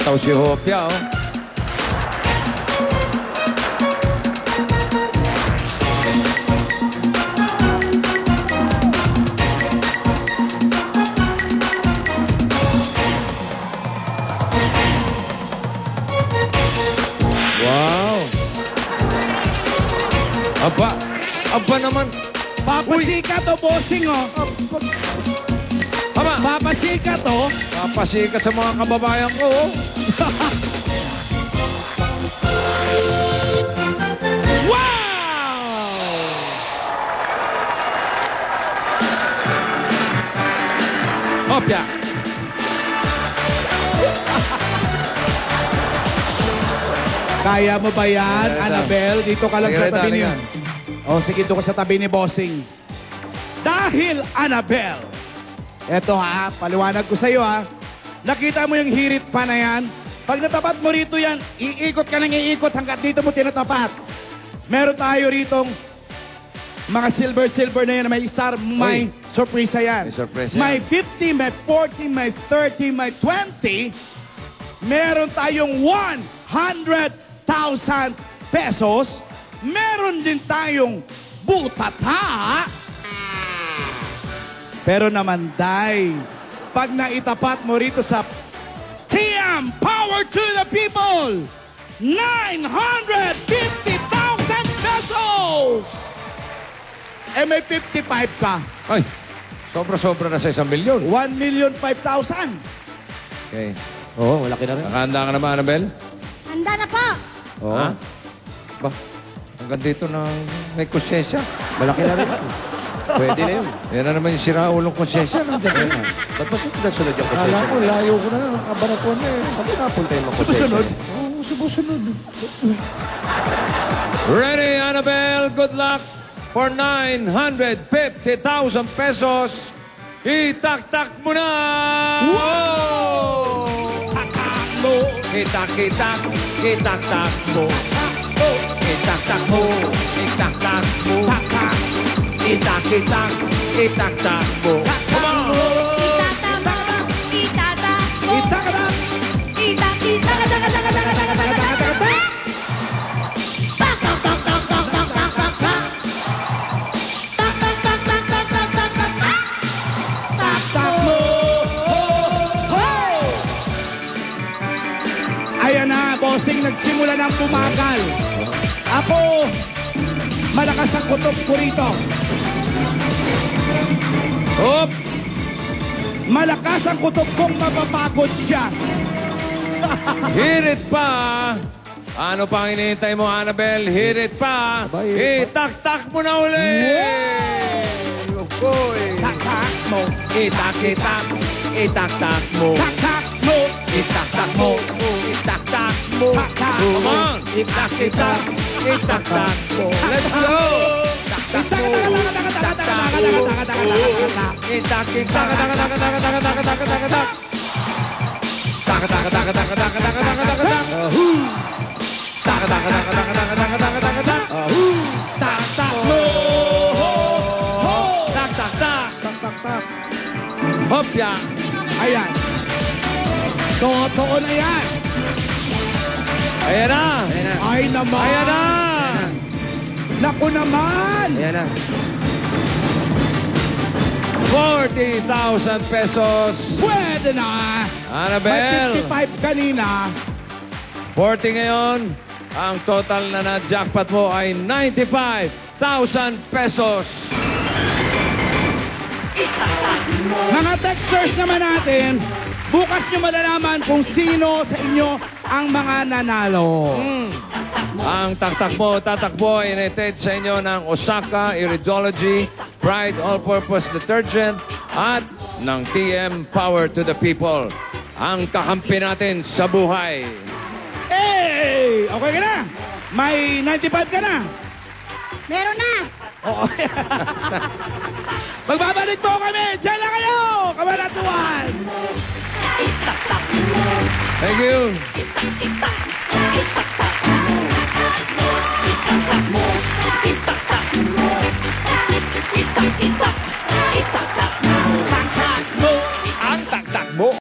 Tumataw si Hopia, oh. Wow! Aba! Aba naman! Papasikat o bossing, oh. Aba! Papasikat, oh. Papasikat sa mga kababayan ko, oh. Wow! Hopya! Kaya mo ba yan, Ito. Annabel? Dito ka lang Sige, sa ito, tabi ano niyo. yan? O, sige, dito ka sa tabi ni bossing. Dahil, Annabel, eto ha, paliwanag ko sa'yo ha. Nakita mo yung hirit pa na yan? Pag natapat mo rito yan, iikot ka nang iikot hanggat dito mo tinatapat. Meron tayo ritong mga silver na yan, may star, may sorpresa yan. May sorpresa yan. May 50, may 40, may 30, may 20. Meron tayong 100,000 pesos. Meron din tayong butata. Pero naman, Day, pag naitapat mo rito sa TM Power to the People, 950,000 pesos! Eh, may 55 ka. Ay! Sobra-sobra na sa 1 milyon. 1,005,000. Okay. Oo, malaki na rin. Nakahanda ka na ba, Annabel? Handa na po. Oo, Ha? Ba? Hanggang dito na may konsyensya. malaki na rin. Pwede na yun. Yan na naman yung siraulong konsyensya. Nandiyan ka na. Ba't ba sunod yung Kala konsensya? ko, layo ko na. Kabarakon na eh. Bakit napunta yung mga konsensya? Susunod? Oo, subusunod. Ready, Annabel? Good luck for 950,000 pesos. Itak-tak mo na! Wow! Tatak mo. Itak-itak, itak-tak mo. Itak-tak mo, itak-tak mo. Tatak. Itak-itak, itak-tak mo. Come on! Itatama, itatamo, Itakatak. itakitaka. Tak, tak, tak, tak, tak, tak, tak, tak, tak. Tak, tak, tak, tak, tak, tak, tak, tak, tak. Tatak mo. Ho! Ayan na, bossing, nagsimula ng pumagal. Ako, malakas ang kutob ko rito. Hop! Malakas ang kutob kong mapapagod siya. Hirit pa! Ano pa ang hinihintay mo, Annabel? Hirit pa! Itak-tak mo na uli! Oy! Tatak mo. Itak-itak, itak-tak mo. Tatak mo. Itak-tak mo, itak-tak mo. Come on! Itak-itak, itak-tak mo. Let's go! Itak-tak mo, itak-tak mo. Itak-itak, itak-tak. Tak-tak-tak-tak-tak-tak-tak-tak-tak-tak. Tak-tak-tak-tak-tak-tak-tak-tak-tak. Tatak mo. Tak-tak-tak. Tak-tak-tak. Hopya! Ayan. Totoo na yan. Ayan na! Ay naman. Ayan na! Naku naman. Ayan na. 40,000 pesos. Pwede na. Annabel! May 55 kanina. 40 ngayon. Ang total na na-jackpot mo ay 95,000 pesos. Mga texters naman natin, bukas nyo malalaman kung sino sa inyo ang mga nanalo. Ang tatakbo ay inatid sa inyo ng Osaka Iridology Pride All-Purpose Detergent at ng TM Power to the People. Ang kakampi natin sa buhay. Hey! Okay ka na? May 95 ka na? Meron na. Oo. Magbabalik po kami. Diyan na kayo! Kabanatuan! Thank you. Itak, itak.